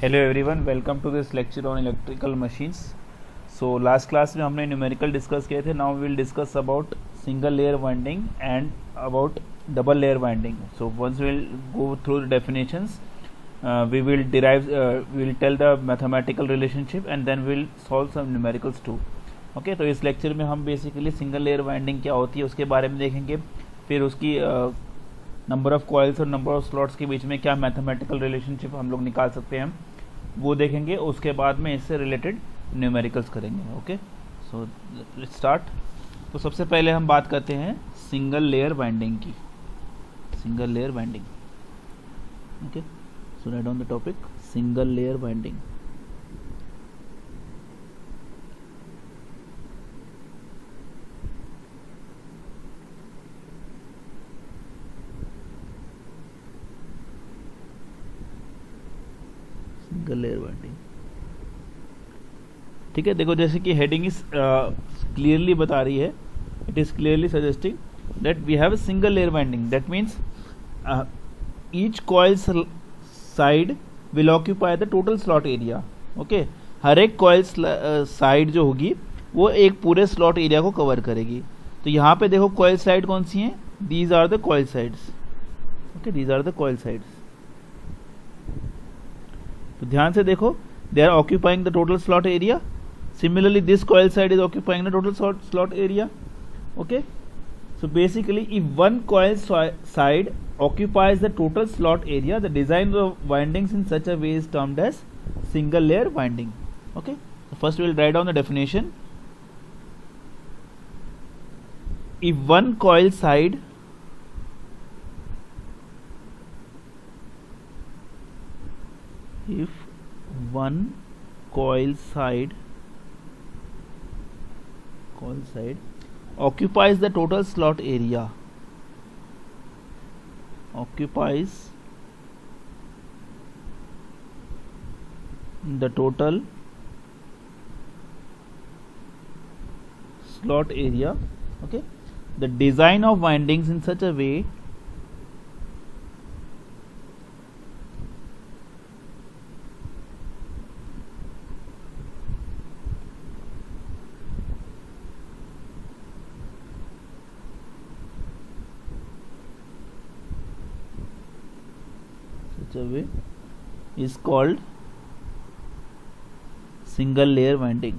Hello everyone, welcome to this lecture on electrical machines. So last class में हमने numerical discuss किए थे। Now we will discuss about single layer winding and about double layer winding. So once we will go through the definitions, we will derive we will tell the mathematical relationship and then we will solve some numericals too. Okay, तो इस lecture में हम basically single layer winding क्या होती है उसके बारे में देखेंगे, फिर उसकी नंबर ऑफ कॉइल्स और नंबर ऑफ स्लॉट्स के बीच में क्या मैथमेटिकल रिलेशनशिप हम लोग निकाल सकते हैं वो देखेंगे। उसके बाद में इससे रिलेटेड न्यूमेरिकल्स करेंगे। Okay, so let's start. तो सबसे पहले हम बात करते हैं सिंगल लेयर वाइंडिंग की। Single layer winding, okay, so right on the topic single layer winding. Single layer winding, ठीक है। देखो, जैसे कि हेडिंग इज क्लियरली बता रही है, it is clearly suggesting that we have a single layer winding. That means each coil side will occupy the total slot area. Okay, हर एक कॉइल साइड जो होगी वो एक पूरे स्लॉट एरिया को कवर करेगी। तो यहाँ पे देखो कॉइल साइड कौन सी हैं, these are the coil sides. Okay, these are the coil sides. तो ध्यान से देखो, they are occupying the total slot area. Similarly, this coil side is occupying the total slot area. Okay, so basically if one coil side occupies the total slot area, the design of windings in such a way is termed as single layer winding. Okay, so first we will write down the definition. If one coil side occupies the total slot area, occupies the total slot area, okay, the design of windings in such a way is called single layer winding.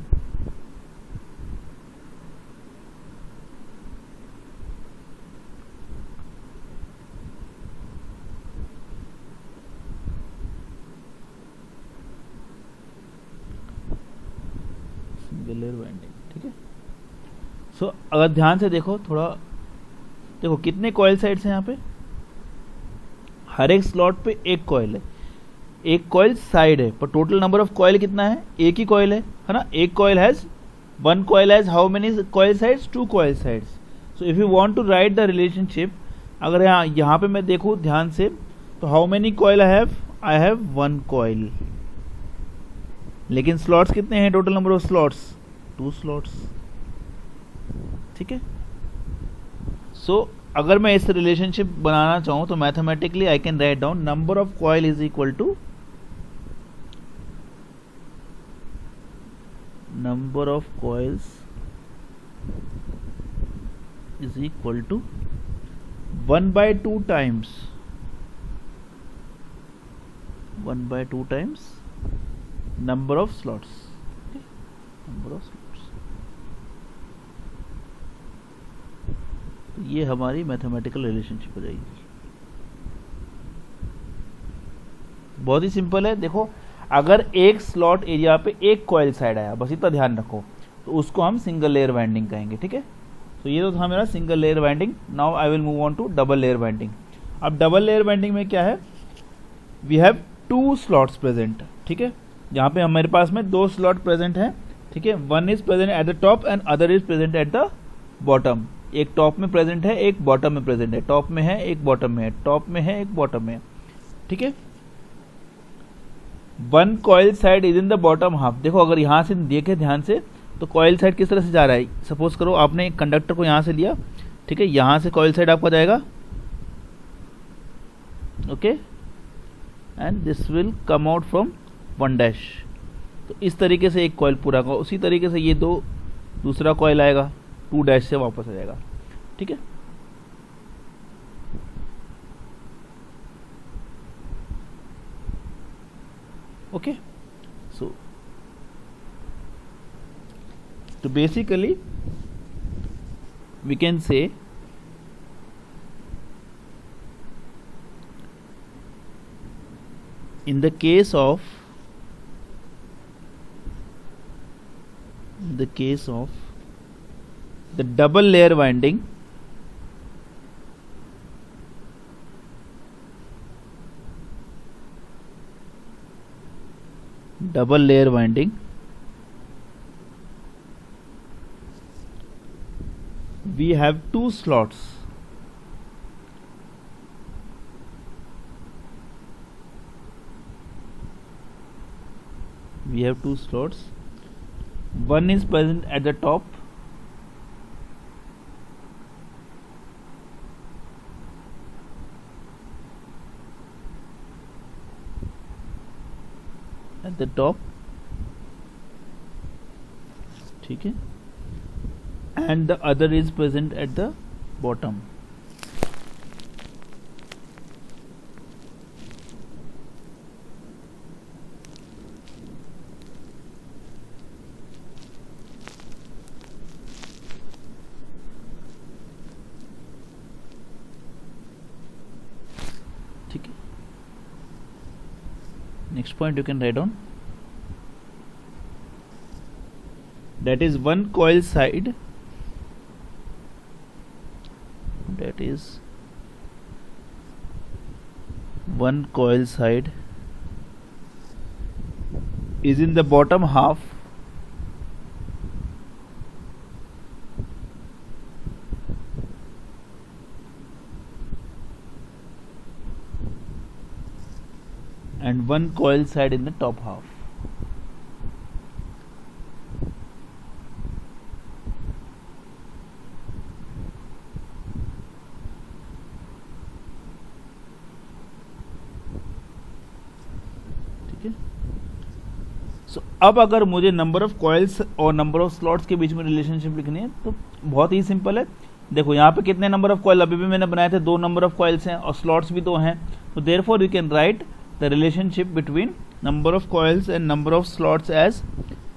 Single layer winding, ठीक है। सो अगर ध्यान से देखो, थोड़ा देखो कितने coil sides हैं यहाँ पे, हर एक स्लॉट पे एक कॉइल है, एक कॉइल साइड है, पर टोटल नंबर ऑफ कॉइल कितना है, एक ही कॉइल है ना। एक coil has one coil has how many coil sides, two coil sides. So if you want to write the relationship, अगर यहाँ पे मैं देखूँ ध्यान से, तो how many coil I have one coil, लेकिन स्लॉट्स कितने हैं, total number of slots two slots, ठीक है। सो अगर मैं इस रिलेशनशिप बनाना चाहूं तो mathematically I can write down number of coil is equal to number of coils is equal to 1/2 times 1/2 times number of slots, okay? Number of slots। तो ये हमारी मैथमेटिकल रिलेशनशिप हो जाएगी। बहुत ही सिंपल है। देखो, अगर एक स्लॉट एरिया पे एक कॉइल साइड आया, बस इतना ध्यान रखो, तो उसको हम सिंगल लेयर वाइंडिंग कहेंगे, ठीक है। तो ये तो था मेरा single layer winding. Now I will move on to double layer winding. अब डबल लेयर वाइंडिंग में क्या है, we have two slots present, ठीक है। यहाँ पे हमारे पास में दो स्लॉट प्रेजेंट हैं, ठीक है। One is present at the top and other is present at the bottom. एक टॉप में प्रेजेंट है, एक बॉटम में प्रेजेंट है। टॉप में है, एक बॉटम में है, टॉप में है, एक बॉटम में है, ठीक है। One coil side is in the bottom half. देखो, अगर यहाँ से देखे ध्यान से, तो कॉइल साइड किस तरह से जा रहा है। सपोज करो आपने एक कंडक्टर को यहाँ से लिया, ठीक है, यहाँ से कॉइल साइड आपका जाएगा, okay, and this will come out from 1 dash. तो इस तरीके से एक कॉइल पूरा का, उसी तरीके से ये दूसरा कॉइल आएगा 2 डैश से वापस आ जाएगा। ठीक है, okay. So basically we can say in the case of the double layer winding, we have 2 slots. One is present at the top, ठीक है, and the other is present at the bottom. ठीक है, next point you can write down, that is one coil side, is in the bottom half and one coil side in the top half. अब अगर मुझे number of coils और number of slots के बीच में relationship लिखनी है तो बहुत ही सिंपल है। देखो यहाँ पे कितने नंबर ऑफ कॉइल अभी भी मैंने बनाए थे, 2 नंबर ऑफ कॉइल्स हैं और स्लॉट्स भी 2 हैं। तो therefore you can write the relationship between number of coils and number of slots as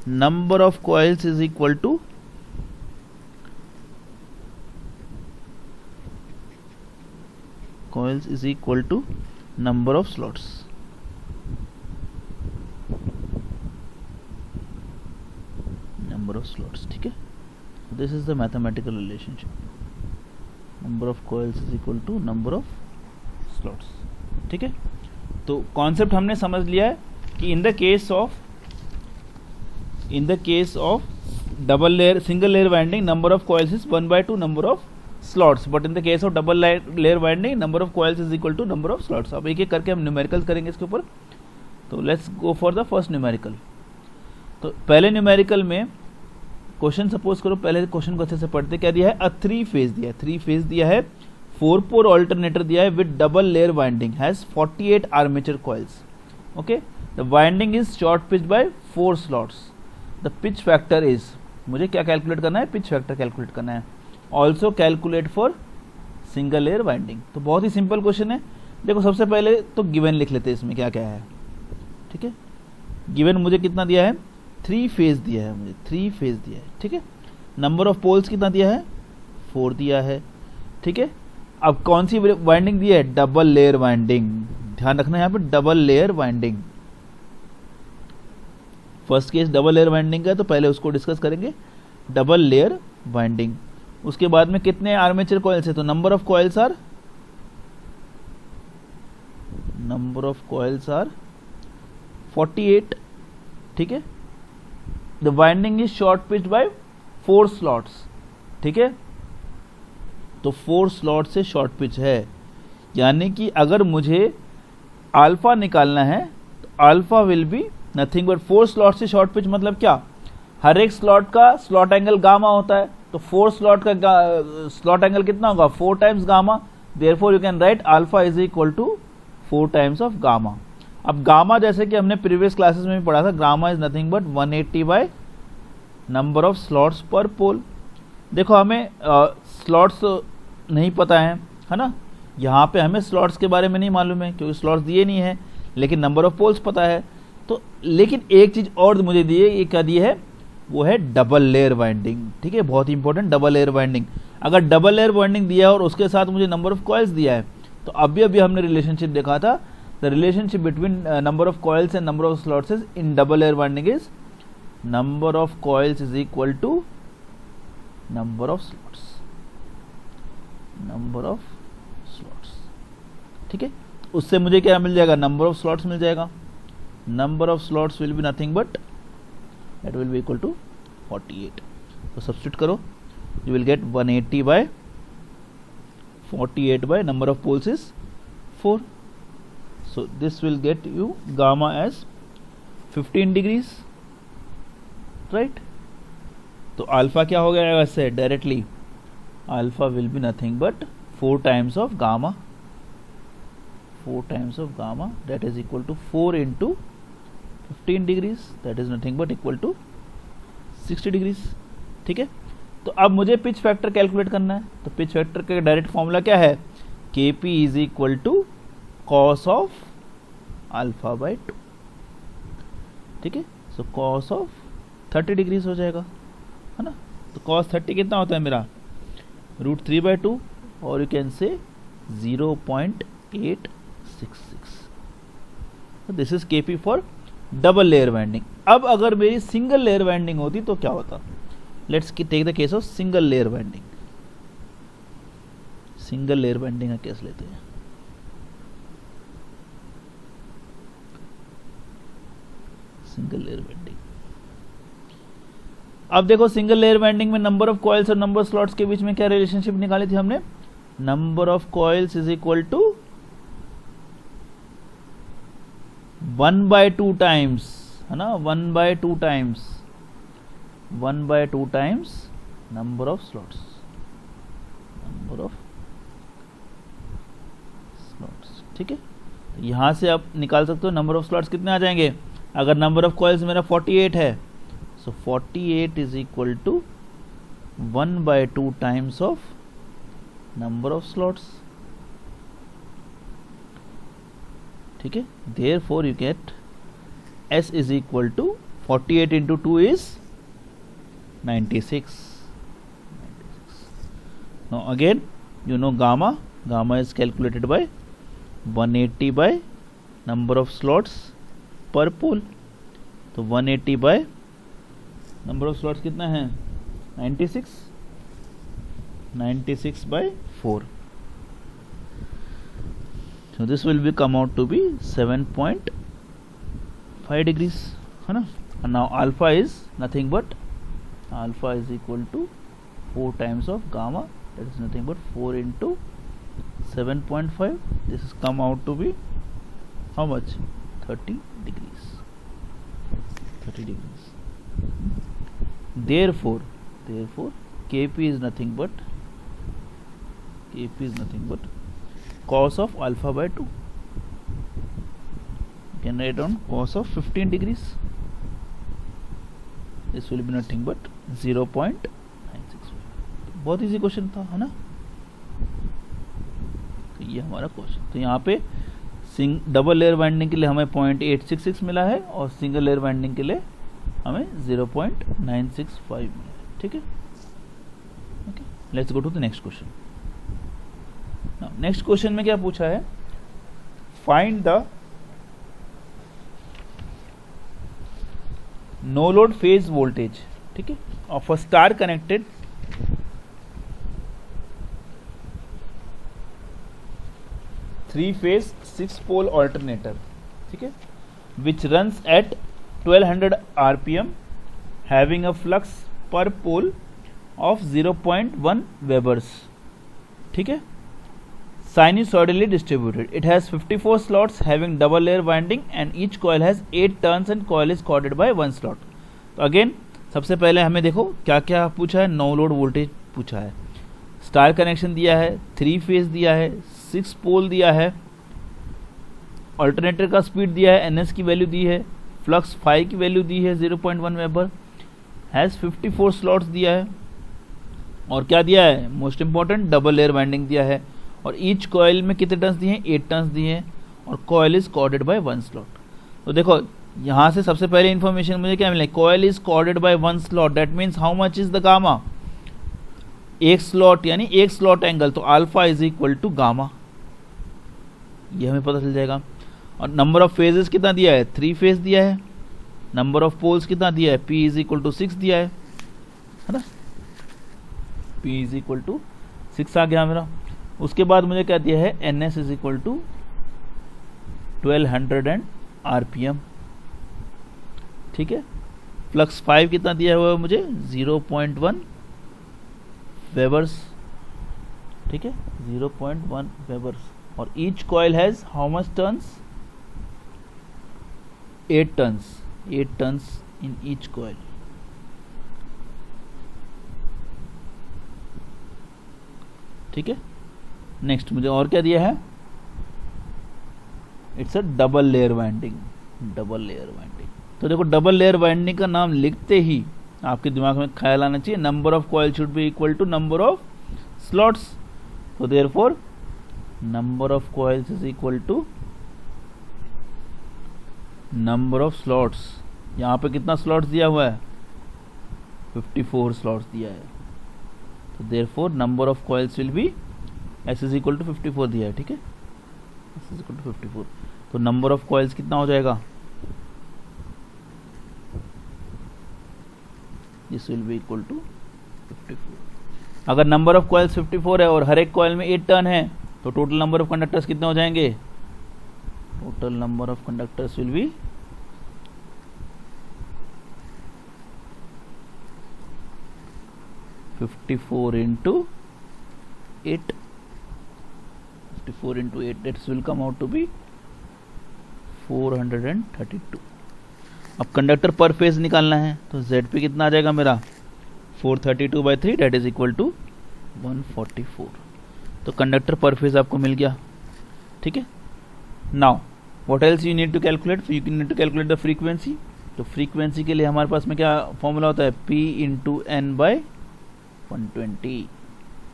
number of coils is equal to number of slots. ठीक है, this is the mathematical relationship, number of coils is equal to number of slots. ठीक है, तो concept हमने समझ लिया है कि in the case of single layer winding number of coils is 1/2 number of slots, but in the case of double layer winding number of coils is equal to number of slots. अब एक एक करके हम numerical करेंगे इसके ऊपर। तो let's go for the first numerical. तो पहले न्यूमेरिकल में क्वेश्चन सपोज करो, पहले क्वेश्चन को अच्छे से पढ़ते, क्या दिया है, 3 फेज दिया है, 4 पोल ऑल्टरनेटर दिया है with double layer winding, has 48 armature coils. Okay, the winding is short pitch by 4 slots, the pitch factor is, मुझे क्या कैलकुलेट करना है, पिच फैक्टर कैलकुलेट करना है, also calculate for single layer winding. तो बहुत ही सिंपल क्वेश्चन है। देखो सबसे पहले तो गिवन लिख लेते हैं, इसमें क्या क्या है। ठीक है, गिवन मुझे कितना दिया है, 3 फेज दिया है, मुझे 3 फेज दिया है। ठीक है, नंबर ऑफ पोल्स कितना दिया है, 4 दिया है। ठीक है, अब कौन सी वाइंडिंग दी है, डबल लेयर वाइंडिंग, ध्यान रखना है यहाँ पे double layer winding. First case double layer winding का, तो पहले उसको डिस्कस करेंगे, डबल लेयर वाइंडिंग। उसके बाद में कितने आर्मेचर कॉइल्स है, तो नंबर ऑफ कॉइल्स आर 48। ठीक है, the winding is short pitch by 4 slots. ठीक है, तो 4 स्लॉट से शॉर्ट पिच है, यानी कि अगर मुझे अल्फा निकालना है तो alpha will be nothing but 4 slot से शॉर्ट पिच, मतलब क्या, हर एक स्लॉट का स्लॉट एंगल गामा होता है, तो 4 स्लॉट का स्लॉट एंगल कितना होगा, 4 times gamma. Therefore you can write alpha is equal to 4 times of gamma. अब गामा जैसे कि हमने प्रीवियस क्लासेस में भी पढ़ा था, gamma is nothing but 180 by number of slots per pole. देखो हमें स्लॉट्स नहीं पता है ना, यहाँ पे हमें स्लॉट्स के बारे में नहीं मालूम है क्योंकि स्लॉट्स दिए नहीं है, लेकिन नंबर ऑफ पोल्स पता है। तो लेकिन एक चीज़ और मुझे दी है, ये क्या दी है, वो है डबल लेयर वाइंडिंग। ठीक है, बहुत ही इंपॉर्टेंट, डबल लेयर वाइंडिंग। अगर डबल लेयर वाइंडिंग दिया है और उसके साथ मुझे नंबर ऑफ कॉइल्स दिया है, तो अभी हमने रिलेशनशिप देखा था, the relationship between number of coils and number of slots in double layer winding is number of coils is equal to number of slots, number of slots. ठीक है, उससे मुझे क्या मिल जाएगा, नंबर ऑफ स्लॉट्स मिल जाएगा। Number of slots will be nothing but that will be equal to 48. तो substitute करो, you will get 180 by 48 by number of poles is 4. So this will get you gamma as 15 degrees, right? तो alpha क्या हो गया वैसे directly, alpha will be nothing but 4 times of gamma, 4 times of gamma, that is equal to 4 into 15 degrees, that is nothing but equal to 60 degrees। ठीक है, तो अब मुझे पिच फैक्टर कैलकुलेट करना है। तो पिच फैक्टर का डायरेक्ट फॉर्मूला क्या है, Kp is equal to cos of alpha by 2। ठीक है, सो कॉस ऑफ 30 डिग्रीज हो जाएगा, है ना। तो कॉस 30 कितना होता है मेरा, √3/2, और you can say 0.866। This is Kp for double layer winding. अब अगर मेरी सिंगल लेयर वाइंडिंग होती तो क्या होता, let's take the case of single layer winding. Single layer winding का केस लेते हैं। सिंगल लेयर वाइंडिंग, अब देखो सिंगल लेयर वाइंडिंग में नंबर ऑफ कॉइल्स और नंबर ऑफ स्लॉट्स के बीच में क्या रिलेशनशिप निकाली थी हमने, number of coils is equal to 1/2 times, है ना, 1/2 times, 1/2 times number of slots, number of slots. ठीक है, तो यहां से आप निकाल सकते हो नंबर ऑफ स्लॉट्स कितने आ जाएंगे। अगर नंबर ऑफ कॉइल्स मेरा 48 है, so 48 is equal to 1/2 times of number of slots. ठीक है, therefore you get S is equal to 48 into 2 is 96. Now again you know gamma is calculated by 180 by number of slots per pole. तो 180 by number of slots कितना है, 96 by 4. So this will be come out to be 7.5 degrees, है ना। And now alpha is nothing but alpha is equal to 4 times of gamma, that is nothing but 4 into 7.5. This is come out to be how much, 30 degrees, 30 degrees. Therefore Kp is nothing but cos of alpha by 2. You can write down cos of 15 degrees. This will be nothing but 0.965. बहुत easy question था, है ना। तो ये हमारा question, तो यहाँ पे डबल लेयर वाइंडिंग के लिए हमें 0.866 मिला है और सिंगल लेयर वाइंडिंग के लिए हमें 0.965 मिला है। ठीक है, okay, let's go to the next question. Next question में क्या पूछा है, find the no load phase voltage, ठीक है, of a star connected 3-phase 6-pole alternator, ठीक है, which runs at 1200 rpm having a flux per pole of 0.1 webers, ठीक है, sinusoidally distributed. It has 54 slots having double layer winding and each coil has 8 turns and coil is corded by 1 slot. तो again सबसे पहले हमें देखो क्या क्या पूछा है, नो लोड वोल्टेज पूछा है, स्टार कनेक्शन दिया है, 3 फेज दिया है, 6 पोल दिया है, अल्टरनेटर का स्पीड दिया है, ns की वैल्यू दी है, फ्लक्स फाई की वैल्यू दी है 0.1 वेबर, हैज़ 54 स्लॉट्स दिया है, और क्या दिया है, most important double layer winding दिया है, और ईच कॉइल में कितने टर्न्स दिए हैं, 8 टर्न्स दिए हैं, और coil is chorded by 1 slot. तो देखो यहाँ से सबसे पहले इन्फॉर्मेशन मुझे क्या मिले, coil is chorded by 1 slot, that means how much is the gamma, एक स्लॉट यानी एक स्लॉट एंगल, तो alpha is equal to gamma, ये हमें पता चल जाएगा। और नंबर ऑफ फेजेस कितना दिया है, 3 फेज दिया है, नंबर ऑफ पोल्स कितना दिया है, p इज इक्वल टू 6 दिया है ना, p इज इक्वल टू 6 आ गया मेरा। उसके बाद मुझे क्या दिया है, ns is equal to 1200 RPM, ठीक है। फ्लक्स 5 कितना दिया हुआ है मुझे, 0.1 वेबर्स, ठीक है, 0.1 वेबर्स, और each coil has how much turns, 8 turns in each coil, ठीक है। नेक्स्ट मुझे और क्या दिया है, it's a double layer winding, तो देखो डबल लेयर वाइंडिंग का नाम लिखते ही आपके दिमाग में ख्याल आना चाहिए, number of coil should be equal to number of slots, तो therefore number of coils is equal to number of slots. यहाँ पे कितना स्लॉट्स दिया हुआ है, 54 स्लॉट्स दिया है, तो therefore number of coils will be s is equal to 54 दिया है, ठीक है, s इज इक्वल टू 54, तो नंबर ऑफ कॉइल्स कितना हो जाएगा, this will be equal to 54। अगर नंबर ऑफ कॉइल्स 54 है और हर एक कॉइल में 8 टर्न है, तो टोटल नंबर ऑफ कंडक्टर्स कितने हो जाएंगे, total number of conductors will be 54 into 8, 54 into 8, that will come out to be 432। अब कंडक्टर पर फेज निकालना है, तो ZP कितना आ जाएगा मेरा, 432/3, that is equal to 144। तो कंडक्टर पर फेज आपको मिल गया, ठीक है। Now what else you need to calculate, you need to calculate the frequency. तो फ्रीक्वेंसी के लिए हमारे पास में क्या फॉर्मूला होता है, P into N by 120।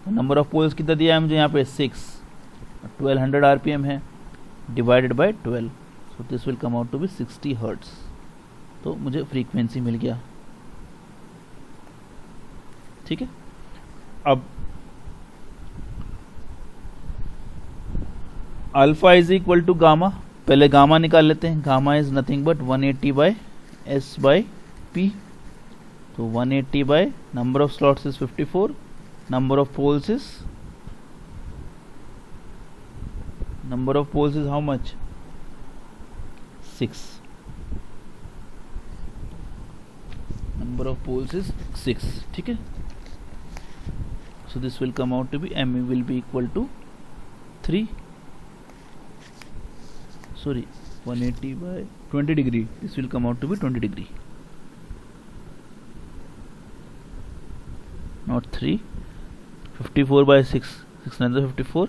Number of poles कितना दिया है मुझे यहाँ पे, 6, 1200 RPM है, divided by 12, so this will come out to be 60 hertz. तो मुझे फ्रीक्वेंसी मिल गया, ठीक है। अब alpha is equal to gamma, पहले गामा निकाल लेते हैं, gamma is nothing but 180/S/P, तो 180 by number of slots is 54, number of poles is how much, 6, number of poles is 6, ठीक है। So this will come out to be M will be equal to 3, sorry 180/20 degree, this will come out to be 20 degree, not 3, 54/6, 6 9 54,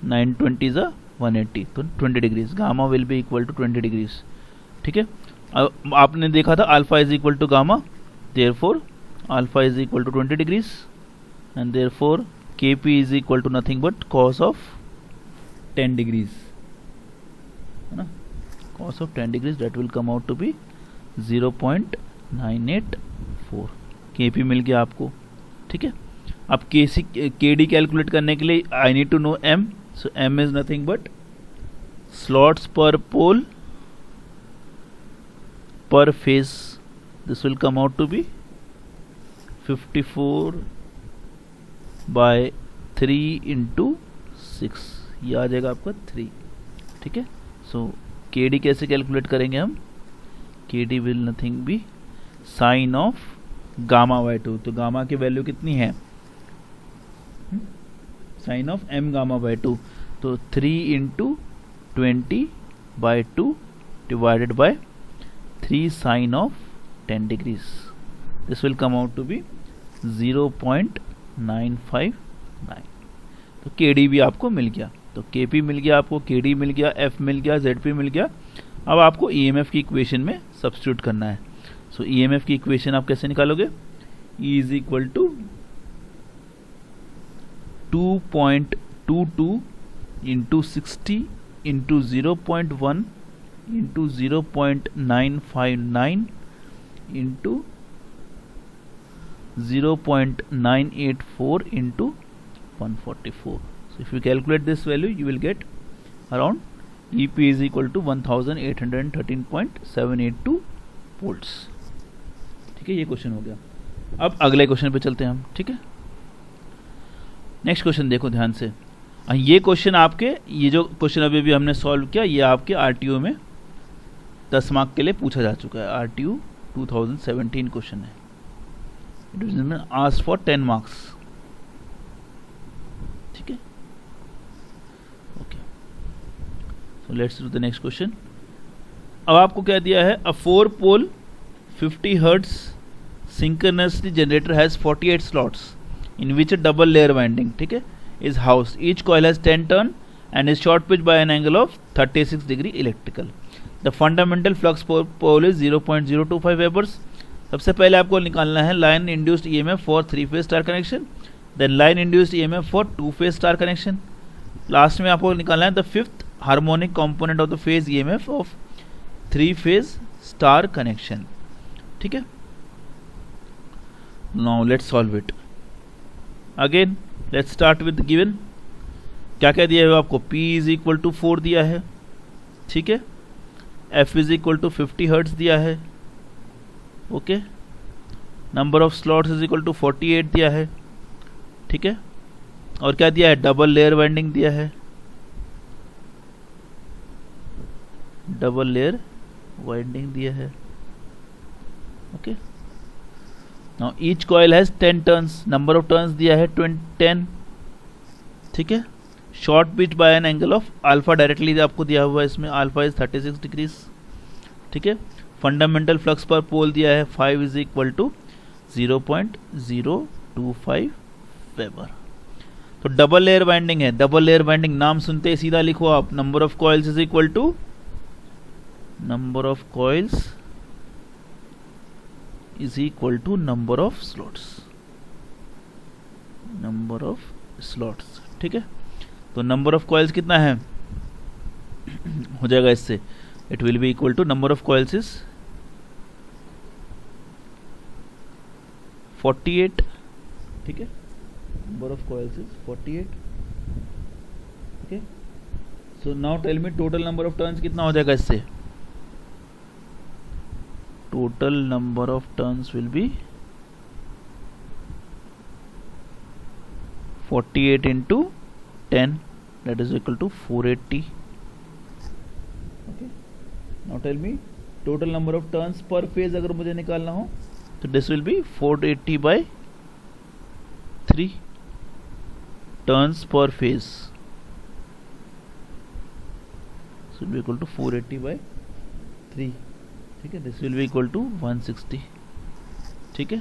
920 is a 180, तो 20 degrees, gamma will be equal to 20 degrees, ठीक है। अब आपने देखा था alpha is equal to gamma, therefore alpha is equal to 20 degrees, and therefore Kp is equal to nothing but cos of 10 degrees, है ना, cos of 10 degrees, that will come out to be 0.984। Kp मिल गया आपको, ठीक है। अब Kd calculate करने के लिए I need to know M, so M is nothing but slots per pole per phase, this will come out to be 54/3 into 6, ये आ जाएगा आपका 3, ठीक है। सो Kd कैसे कैलकुलेट करेंगे हम, Kd will nothing be sine of gamma, तो gamma की वैल्यू कितनी है, साइन ऑफ M गामा/2, तो 3 into 20/2 divided by 3 sine of 10 degrees, this will come out to be 0.959। तो Kd भी आपको मिल गया। तो Kp मिल गया आपको, Kd मिल गया, F मिल गया, Zp मिल गया। अब आपको EMF की इक्वेशन में सब्स्टिट्यूट करना है। सो EMF की इक्वेशन आप कैसे निकालोगे? E is equal to 2.22 into 60 into 0.1 into 0.959 into 0.984 into 144. So if you calculate this value, you will get around EP is equal to 1813.782 volts. ठीक है, ये क्वेश्चन हो गया। अब अगले क्वेश्चन पे चलते हैं हम। ठीक है, नेक्स्ट क्वेश्चन देखो ध्यान से। ये क्वेश्चन आपके, ये जो क्वेश्चन अभी भी हमने सॉल्व किया, ये आपके RTO में 10 मार्क के लिए पूछा जा चुका है। RTO 2017 क्वेश्चन है। It is asked for 10 marks. ठीक है, okay. So let's do the next question. अब आपको क्या दिया है? A 4-pole 50 Hz synchronously generator has 48 slots in which a double layer winding, ठीक है, is housed. Each coil has 10 turn and is short pitched by an angle of 36 degree electrical. The fundamental flux per pole is 0.025 Webers. सबसे पहले आपको निकालना है line induced EMF for 3-phase star connection, then line induced EMF for 2-phase star connection. Last में आपको निकालना है the fifth harmonic component of the phase EMF of 3-phase star connection. ठीक है, now let's solve it. Again let's start with given. क्या क्या दिया है आपको? P इज इक्वल टू 4 दिया है, ठीक है, F is equal to 50 hertz दिया है, okay, number of slots is equal to 48 दिया है, ठीक है, और क्या दिया है? डबल लेयर वाइंडिंग दिया है, डबल लेयर वाइंडिंग दिया है, okay. Now each coil has 10 turns, number of turns दिया है 10, ठीक है, short pitch by an angle of alpha directly आपको दिया हुआ है, इसमें अल्फा इज 36 डिग्रीज, ठीक है। फंडामेंटल फ्लक्स पर पोल दिया है 5 इज इक्वल टू 0.025 वेबर। तो डबल लेयर वाइंडिंग है, डबल लेयर वाइंडिंग नाम सुनते ही सीधा लिखो आप, number of coils is equal to number of coils is equal to number of slots, number of slots, ठीक है। तो नंबर ऑफ कॉइल्स कितना है? हो जाएगा इससे, it will be equal to number of coils is 48, ठीक है, number of coils is 48, okay. So now tell me total number of turns कितना हो जाएगा इससे? Total number of turns will be 48 into 10, that is equal to 480. Okay. Now tell me total number of turns per phase अगर मुझे निकालना हो तो this will be 480 by 3 turns per phase, so will be equal to 480 by 3, ठीक है, this will be equal to 160, ठीक है।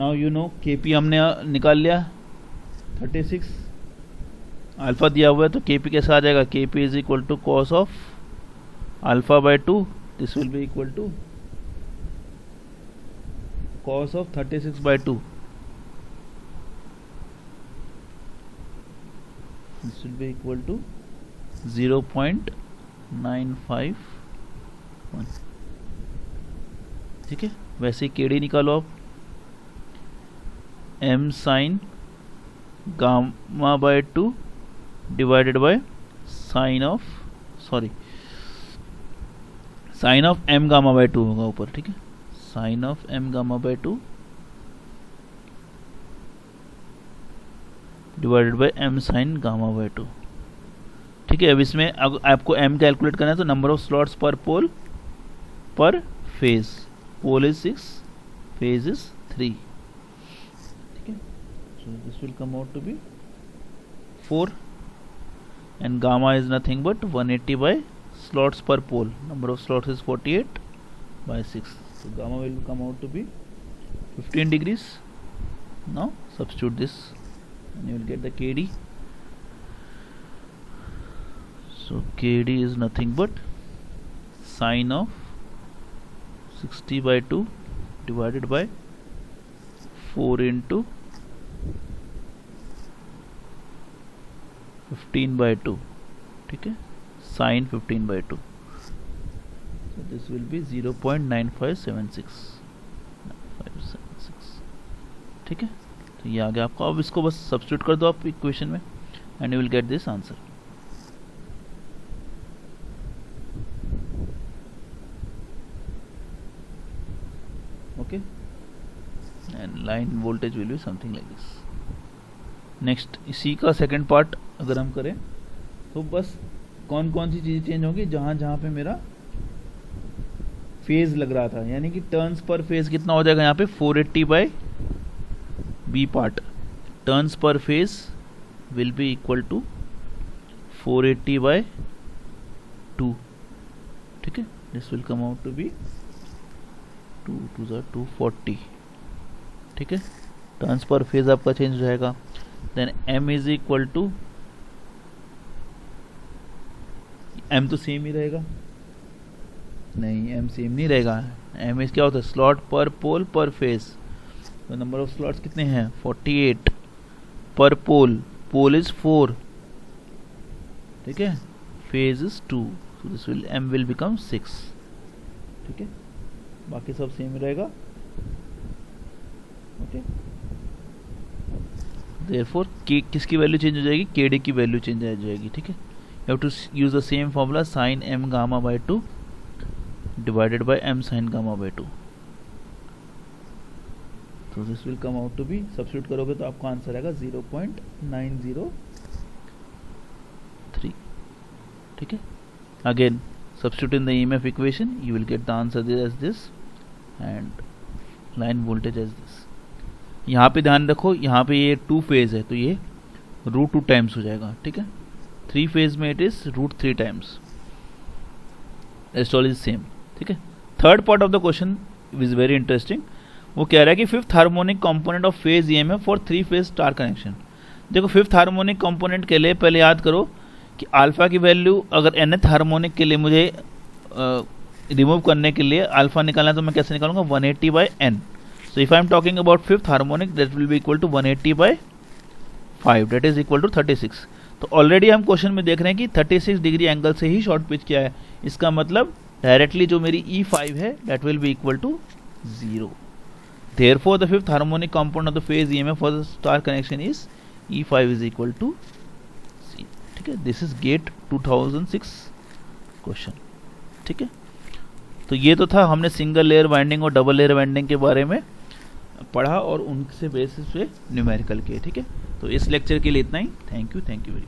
Now you know Kp हमने निकाल लिया 36, अल्फा दिया हुआ है तो Kp कैसा आ जाएगा? Kp is equal to cos of alpha by 2, this will be equal to cos of 36 by 2, this will be equal to 0.951, ठीक है। वैसे ही Kd निकालो आप, m sine gamma by 2 divided by sine of m gamma by 2 होगा ऊपर, ठीक है, sine of m gamma by 2 divided by m sine gamma by 2, ठीक है। अब इसमें आपको m कैलकुलेट करना है तो number of slots per pole per phase, pole is 6, phase is 3, ठीक है। So this will come out to be 4 and gamma is nothing but 180 by slots per pole, number of slots is 48 by 6, so gamma will come out to be 15 degrees. Now substitute this and you will get the Kd So KD is nothing but sine of 60/2 divided by 4 into 15/2. ठीक है, sign 15/2. So this will be 0.9576. ठीक है, तो ये आ गया आपको. अब इसको बस सब्स्टिट्यूट कर दो आप इक्वेशन में and you will get this answer. Okay, and line voltage will be something like this. Next इसी का सेकंड पार्ट अगर हम करें तो बस कौन कौन सी चीज़ें चेंज होंगी, जहाँ जहाँ पे मेरा फेज लग रहा था, यानी कि टर्न्स पर फेज कितना हो जाएगा यहाँ पे 480/B part. Turns per phase will be equal to 480/2. ठीक है, this will come out to be 240. ठीक है, टर्न्स पर फेज आपका चेंज हो जाएगा. Then m is equal to, m तो सेम ही रहेगा, नहीं m सेम नहीं रहेगा. m इज क्या होता है, स्लॉट पर पोल पर फेज. तो नंबर ऑफ स्लॉट्स कितने हैं 48 पर पोल. Pole is 4. ठीक है, phase is 2. So this will m will become 6. ठीक है, बाकी सब सेम रहेगा. ओके, देयरफॉर k किसकी वैल्यू चेंज हो जाएगी, kd की वैल्यू चेंज हो जाएगी. ठीक है, you have to use the same formula sin m gamma by 2 divided by m sin gamma by 2. so this will come out to be, substitute करोगे तो आपका आंसर आएगा 0.903. ठीक है, again substitute in the EMF equation, you will get the answer as this and line voltage as this. यहाँ पे ध्यान रखो, यहाँ पे ये 2 फेज है तो ये √2 टाइम्स हो जाएगा. ठीक है, 3 फेज में it is √3 times. Rest all is same. ठीक है, third part of the question is very interesting. वो कह रहा है कि fifth harmonic component of phase EMF for 3 phase star connection. देखो फिफ्थ हार्मोनिक कंपोनेंट के लिए पहले याद करो कि अल्फा की वैल्यू, अगर nth हार्मोनिक के लिए मुझे रिमूव करने के लिए अल्फा निकालना है तो मैं कैसे निकालूंगा 180/n. So if I am talking about fifth harmonic that will be equal to 180/5 that is equal to 36. तो ऑलरेडी हम क्वेश्चन में देख रहे हैं कि 36 डिग्री एंगल से ही शॉर्ट पिच किया है. इसका मतलब डायरेक्टली जो मेरी E5 है that will be equal to 0. Therefore the fifth harmonic component of the phase EMF for the star connection is E5 is equal to C. ठीक है, दिस इज गेट 2006 क्वेश्चन. ठीक है, तो ये तो था, हमने सिंगल लेयर वाइंडिंग और डबल लेयर वाइंडिंग के बारे में पढ़ा और उनसे बेसिस पे न्यूमेरिकल किए. ठीक है, तो इस लेक्चर के लिए इतना ही. Thank you very much.